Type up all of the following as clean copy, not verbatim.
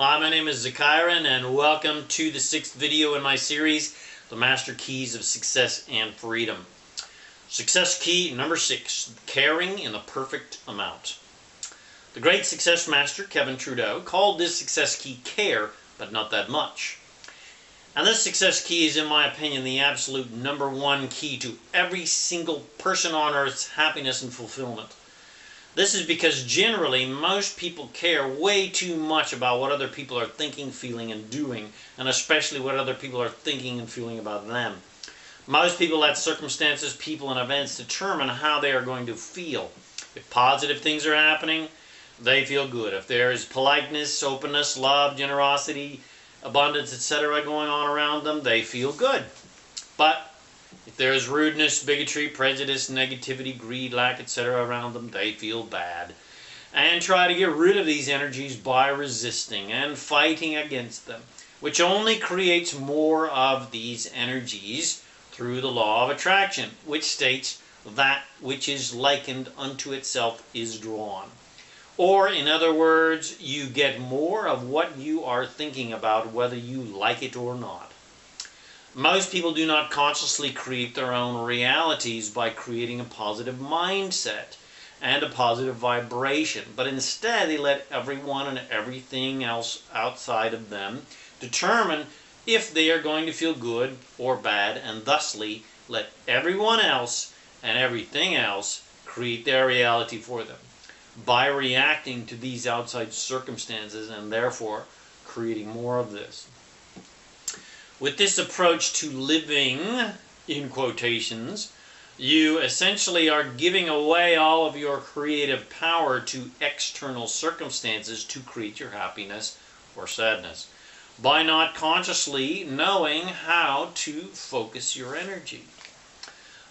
Hi, my name is ZaKaiRan and welcome to the 6th video in my series, The Master Keys of Success and Freedom. Success key number 6, caring in the perfect amount. The great success master, Kevin Trudeau, called this success key care, but not that much. And this success key is, in my opinion, the absolute number one key to every single person on Earth's happiness and fulfillment. This is because generally most people care way too much about what other people are thinking, feeling, and doing, and especially what other people are thinking and feeling about them. Most people let circumstances, people, and events determine how they are going to feel. If positive things are happening, they feel good. If there is politeness, openness, love, generosity, abundance, etc. going on around them, they feel good. But if there is rudeness, bigotry, prejudice, negativity, greed, lack, etc. around them, they feel bad. And try to get rid of these energies by resisting and fighting against them, which only creates more of these energies through the law of attraction, which states that which is likened unto itself is drawn. Or, in other words, you get more of what you are thinking about, whether you like it or not. Most people do not consciously create their own realities by creating a positive mindset and a positive vibration, but instead they let everyone and everything else outside of them determine if they are going to feel good or bad, and thusly let everyone else and everything else create their reality for them by reacting to these outside circumstances and therefore creating more of this. With this approach to living, in quotations, you essentially are giving away all of your creative power to external circumstances to create your happiness or sadness by not consciously knowing how to focus your energy.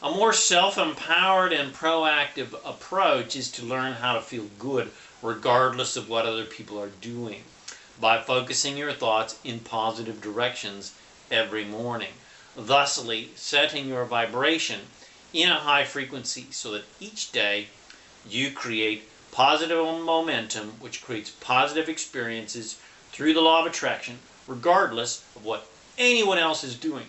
A more self-empowered and proactive approach is to learn how to feel good regardless of what other people are doing by focusing your thoughts in positive directions every morning, thusly setting your vibration in a high frequency so that each day you create positive momentum, which creates positive experiences through the law of attraction regardless of what anyone else is doing.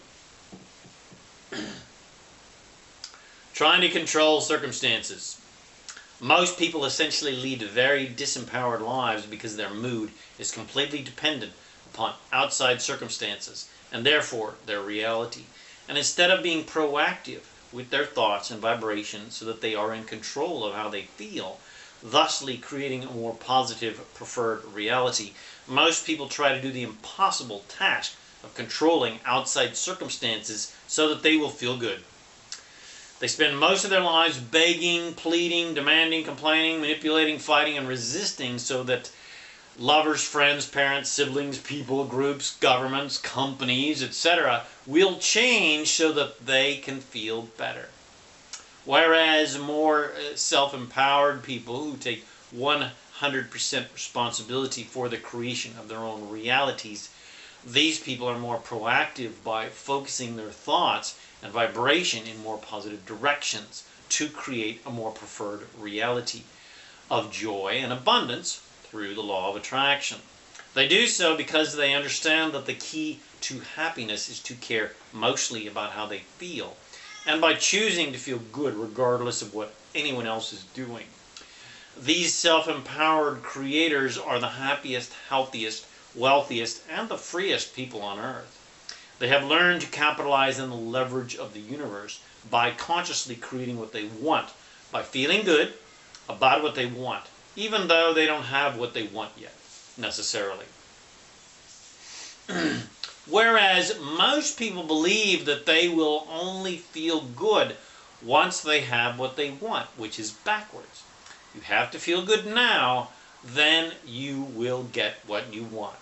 Trying to control circumstances. Most people essentially lead very disempowered lives because their mood is completely dependent upon outside circumstances and therefore their reality. And instead of being proactive with their thoughts and vibrations so that they are in control of how they feel, thusly creating a more positive preferred reality, most people try to do the impossible task of controlling outside circumstances so that they will feel good. They spend most of their lives begging, pleading, demanding, complaining, manipulating, fighting, and resisting so that lovers, friends, parents, siblings, people, groups, governments, companies, etc. will change so that they can feel better. Whereas more self-empowered people who take 100% responsibility for the creation of their own realities, these people are more proactive by focusing their thoughts and vibration in more positive directions to create a more preferred reality of joy and abundance through the law of attraction. They do so because they understand that the key to happiness is to care mostly about how they feel, and by choosing to feel good regardless of what anyone else is doing. These self-empowered creators are the happiest, healthiest, wealthiest, and the freest people on earth. They have learned to capitalize on the leverage of the universe by consciously creating what they want, by feeling good about what they want, even though they don't have what they want yet, necessarily. Whereas most people believe that they will only feel good once they have what they want, which is backwards. You have to feel good now, then you will get what you want.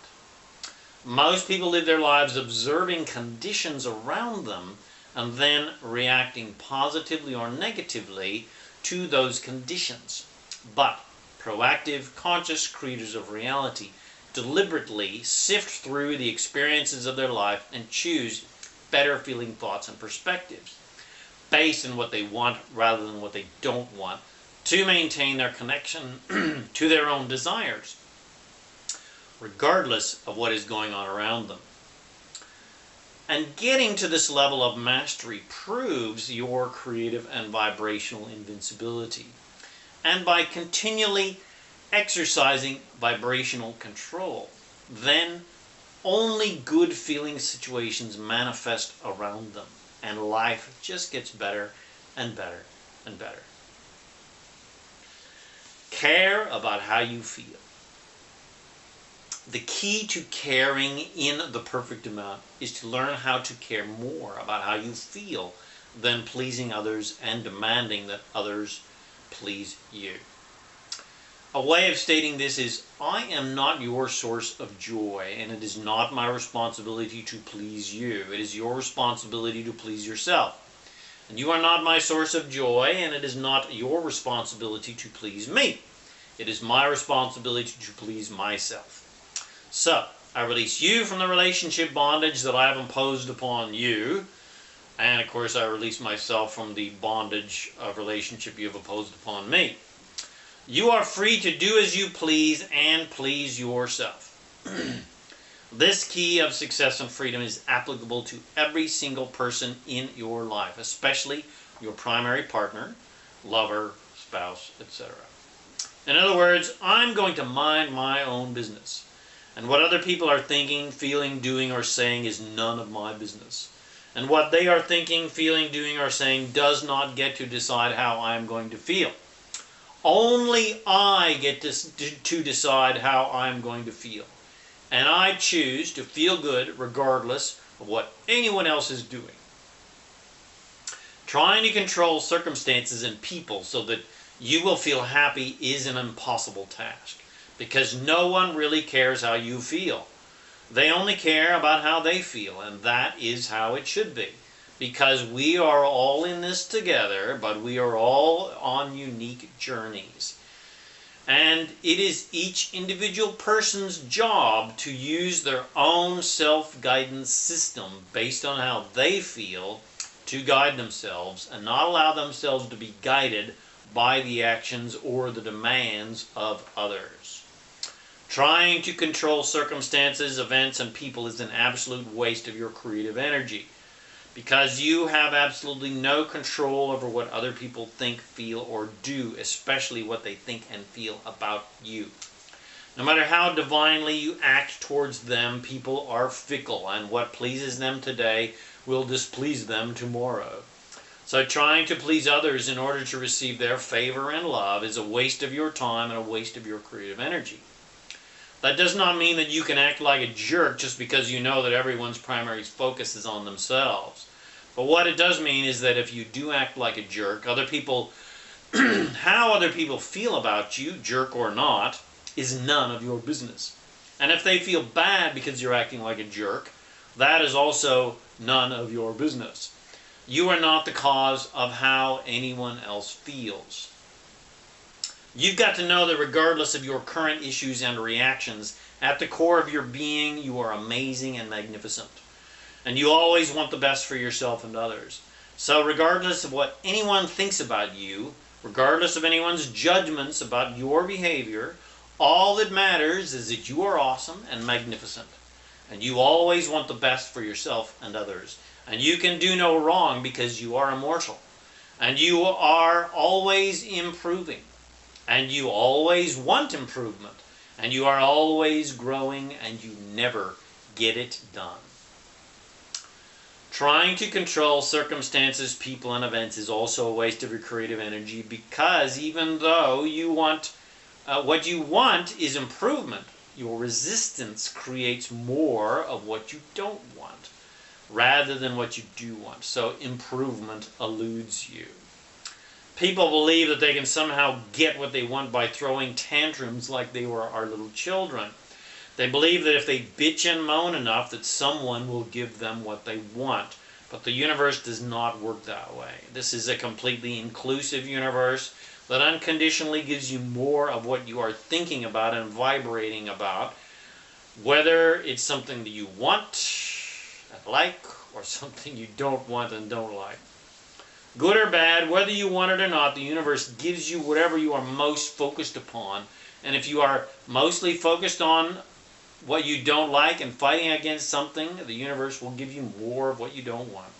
Most people live their lives observing conditions around them and then reacting positively or negatively to those conditions. But proactive, conscious creators of reality deliberately sift through the experiences of their life and choose better feeling thoughts and perspectives based on what they want rather than what they don't want to maintain their connection to their own desires. regardless of what is going on around them. And getting to this level of mastery proves your creative and vibrational invincibility. And by continually exercising vibrational control, then only good feeling situations manifest around them, and life just gets better and better and better. Care about how you feel. The key to caring in the perfect amount is to learn how to care more about how you feel than pleasing others and demanding that others please you. A way of stating this is, I am not your source of joy, and it is not my responsibility to please you. It is your responsibility to please yourself. And you are not my source of joy, and it is not your responsibility to please me. It is my responsibility to please myself. So, I release you from the relationship bondage that I have imposed upon you. And of course, I release myself from the bondage of relationship you have imposed upon me. You are free to do as you please and please yourself. This key of success and freedom is applicable to every single person in your life, especially your primary partner, lover, spouse, etc. In other words, I'm going to mind my own business. And what other people are thinking, feeling, doing, or saying is none of my business. And what they are thinking, feeling, doing, or saying does not get to decide how I am going to feel. Only I get to decide how I am going to feel. And I choose to feel good regardless of what anyone else is doing. Trying to control circumstances and people so that you will feel happy is an impossible task, because no one really cares how you feel. They only care about how they feel, and that is how it should be. Because we are all in this together, but we are all on unique journeys. And it is each individual person's job to use their own self-guidance system based on how they feel to guide themselves, and not allow themselves to be guided by the actions or the demands of others. Trying to control circumstances, events, and people is an absolute waste of your creative energy, because you have absolutely no control over what other people think, feel, or do, especially what they think and feel about you. No matter how divinely you act towards them, people are fickle, and what pleases them today will displease them tomorrow. So trying to please others in order to receive their favor and love is a waste of your time and a waste of your creative energy. That does not mean that you can act like a jerk just because you know that everyone's primary focus is on themselves. But what it does mean is that if you do act like a jerk, other people, how other people feel about you, jerk or not, is none of your business. And if they feel bad because you're acting like a jerk, that is also none of your business. You are not the cause of how anyone else feels. You've got to know that regardless of your current issues and reactions, at the core of your being, you are amazing and magnificent. And you always want the best for yourself and others. So regardless of what anyone thinks about you, regardless of anyone's judgments about your behavior, all that matters is that you are awesome and magnificent. And you always want the best for yourself and others. And you can do no wrong because you are immortal. And you are always improving. And you always want improvement. And you are always growing, and you never get it done. Trying to control circumstances, people, and events is also a waste of your creative energy, because even though you want, what you want is improvement, your resistance creates more of what you don't want, rather than what you do want. So improvement eludes you. People believe that they can somehow get what they want by throwing tantrums like they were our little children. They believe that if they bitch and moan enough, that someone will give them what they want. But the universe does not work that way. This is a completely inclusive universe that unconditionally gives you more of what you are thinking about and vibrating about, whether it's something that you want and like, or something you don't want and don't like. Good or bad, whether you want it or not, the universe gives you whatever you are most focused upon. And if you are mostly focused on what you don't like and fighting against something, the universe will give you more of what you don't want.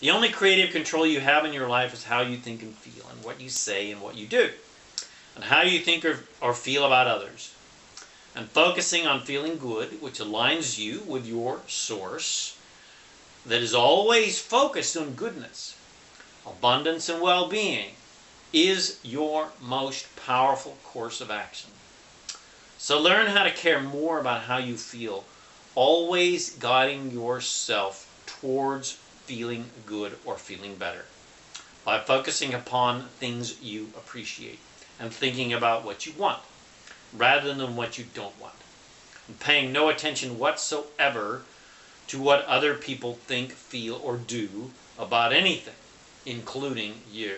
The only creative control you have in your life is how you think and feel, and what you say and what you do, and how you think or feel about others. And focusing on feeling good, which aligns you with your source, that is always focused on goodness, abundance, and well-being, is your most powerful course of action. So learn how to care more about how you feel, always guiding yourself towards feeling good or feeling better by focusing upon things you appreciate and thinking about what you want rather than what you don't want, and paying no attention whatsoever to what other people think, feel, or do about anything, including you.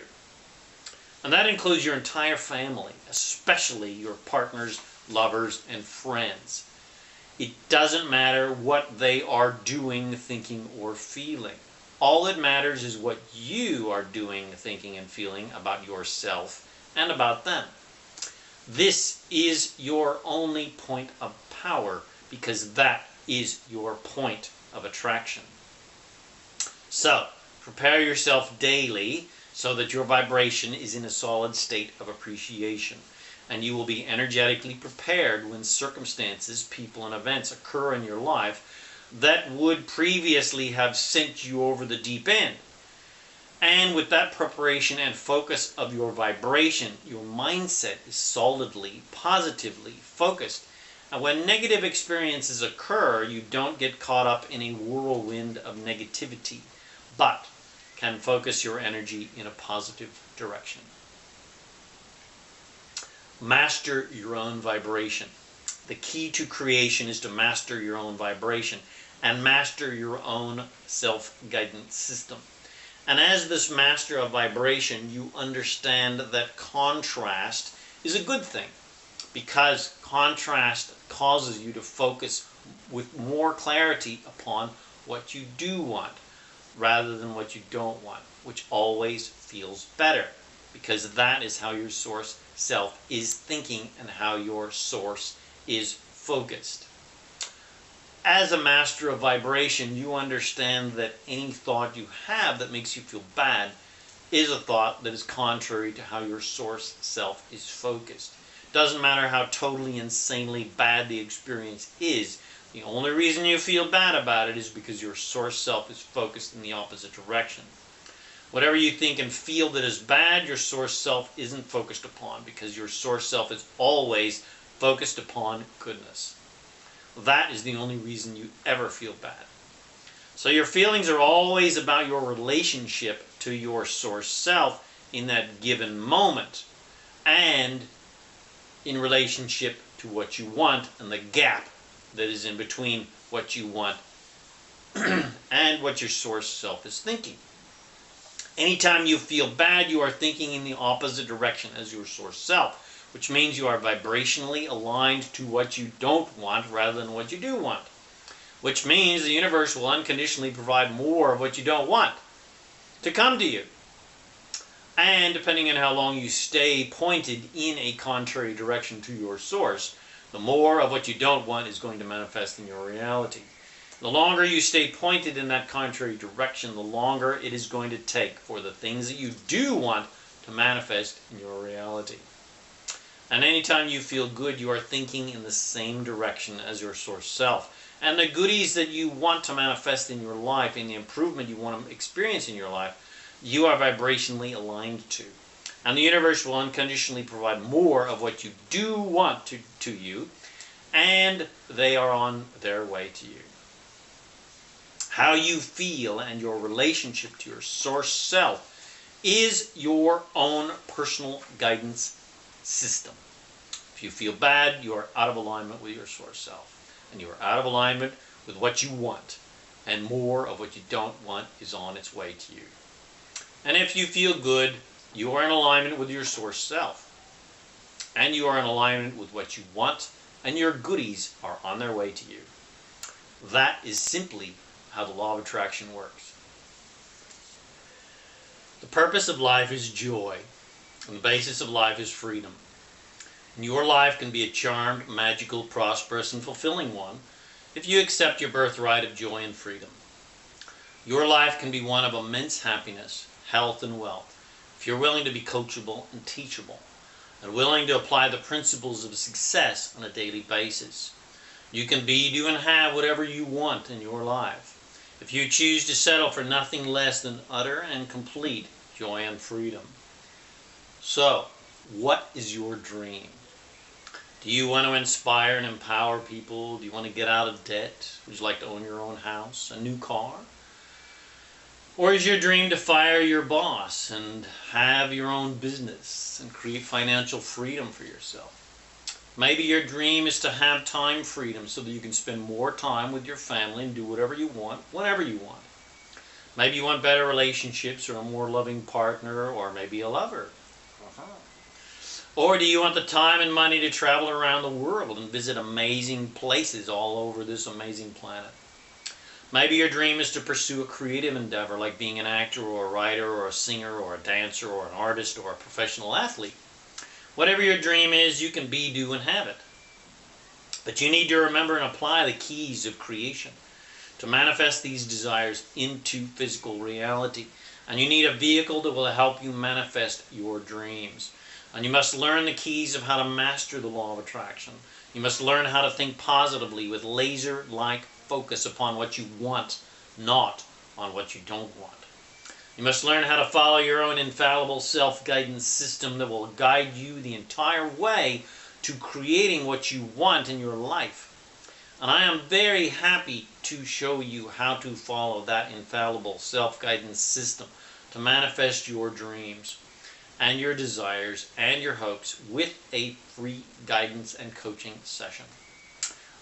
And that includes your entire family, especially your partners, lovers, and friends. It doesn't matter what they are doing, thinking, or feeling. All that matters is what you are doing, thinking, and feeling about yourself and about them. This is your only point of power, because that is your point of attraction. So, prepare yourself daily so that your vibration is in a solid state of appreciation, and you will be energetically prepared when circumstances, people, and events occur in your life that would previously have sent you over the deep end. And with that preparation and focus of your vibration, your mindset is solidly, positively focused. And when negative experiences occur, you don't get caught up in a whirlwind of negativity, but can focus your energy in a positive direction. Master your own vibration. The key to creation is to master your own vibration and master your own self-guidance system. And as this master of vibration, you understand that contrast is a good thing, because contrast causes you to focus with more clarity upon what you do want rather than what you don't want, which always feels better, because that is how your source self is thinking and how your source is focused. As a master of vibration, you understand that any thought you have that makes you feel bad is a thought that is contrary to how your source self is focused. Doesn't matter how totally insanely bad the experience is. The only reason you feel bad about it is because your source self is focused in the opposite direction. Whatever you think and feel that is bad, your source self isn't focused upon, because your source self is always focused upon goodness. That is the only reason you ever feel bad. So your feelings are always about your relationship to your source self in that given moment, and in relationship to what you want and the gap that is in between what you want and what your source self is thinking. Anytime you feel bad, you are thinking in the opposite direction as your source self, which means you are vibrationally aligned to what you don't want rather than what you do want, which means the universe will unconditionally provide more of what you don't want to come to you. And depending on how long you stay pointed in a contrary direction to your source, the more of what you don't want is going to manifest in your reality. The longer you stay pointed in that contrary direction, the longer it is going to take for the things that you do want to manifest in your reality. And anytime you feel good, you are thinking in the same direction as your source self. And the goodies that you want to manifest in your life, and the improvement you want to experience in your life, you are vibrationally aligned to. And the universe will unconditionally provide more of what you do want to you, and they are on their way to you. How you feel and your relationship to your source self is your own personal guidance system. If you feel bad, you are out of alignment with your source self, and you are out of alignment with what you want, and more of what you don't want is on its way to you. And if you feel good, you are in alignment with your source self, and you are in alignment with what you want, and your goodies are on their way to you. That is simply how the law of attraction works. The purpose of life is joy, and the basis of life is freedom. Your life can be a charmed, magical, prosperous, and fulfilling one if you accept your birthright of joy and freedom. Your life can be one of immense happiness, health, and wealth if you're willing to be coachable and teachable and willing to apply the principles of success on a daily basis. You can be, do, and have whatever you want in your life if you choose to settle for nothing less than utter and complete joy and freedom. So, what is your dream? Do you want to inspire and empower people? Do you want to get out of debt? Would you like to own your own house, a new car? Or is your dream to fire your boss and have your own business and create financial freedom for yourself? Maybe your dream is to have time freedom so that you can spend more time with your family and do whatever you want, whenever you want. Maybe you want better relationships or a more loving partner or maybe a lover. Or do you want the time and money to travel around the world and visit amazing places all over this amazing planet? Maybe your dream is to pursue a creative endeavor like being an actor or a writer or a singer or a dancer or an artist or a professional athlete. Whatever your dream is, you can be, do, and have it. But you need to remember and apply the keys of creation to manifest these desires into physical reality. And you need a vehicle that will help you manifest your dreams. And you must learn the keys of how to master the law of attraction. You must learn how to think positively with laser-like focus upon what you want, not on what you don't want. You must learn how to follow your own infallible self-guidance system that will guide you the entire way to creating what you want in your life. And I am very happy to show you how to follow that infallible self-guidance system to manifest your dreams and your desires and your hopes with a free guidance and coaching session.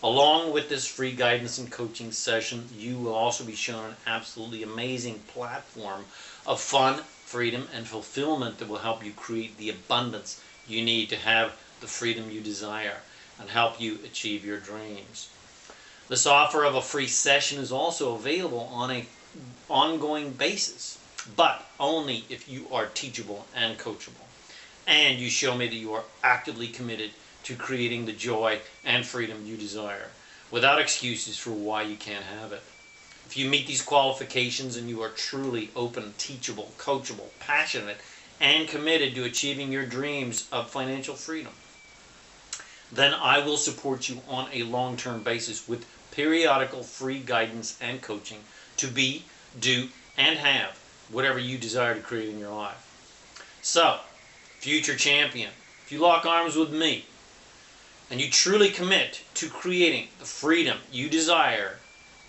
Along with this free guidance and coaching session, you will also be shown an absolutely amazing platform of fun, freedom, and fulfillment that will help you create the abundance you need to have the freedom you desire and help you achieve your dreams. This offer of a free session is also available on an ongoing basis, but only if you are teachable and coachable, and you show me that you are actively committed to creating the joy and freedom you desire, without excuses for why you can't have it. If you meet these qualifications and you are truly open, teachable, coachable, passionate, and committed to achieving your dreams of financial freedom, then I will support you on a long-term basis with periodical free guidance and coaching to be, do, and have whatever you desire to create in your life. So, future champion, if you lock arms with me and you truly commit to creating the freedom you desire,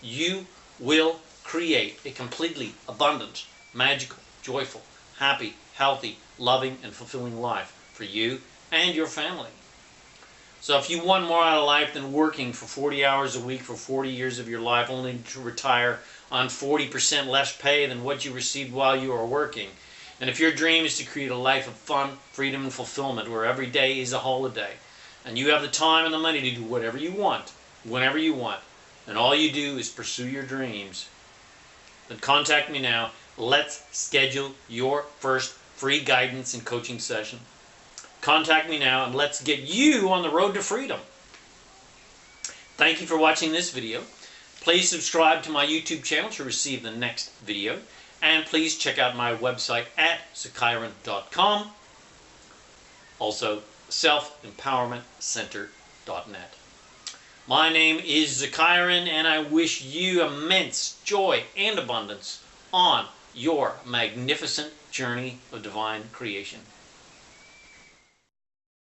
you will create a completely abundant, magical, joyful, happy, healthy, loving, and fulfilling life for you and your family. So if you want more out of life than working for 40 hours a week for 40 years of your life only to retire on 40% less pay than what you received while you were working, and if your dream is to create a life of fun, freedom, and fulfillment where every day is a holiday, and you have the time and the money to do whatever you want, whenever you want, and all you do is pursue your dreams, then contact me now. Let's schedule your first free guidance and coaching session. Contact me now and let's get you on the road to freedom. Thank you for watching this video. Please subscribe to my YouTube channel to receive the next video. And please check out my website at ZaKaiRan.com. Also, selfempowermentcenter.net. My name is ZaKaiRan, and I wish you immense joy and abundance on your magnificent journey of divine creation.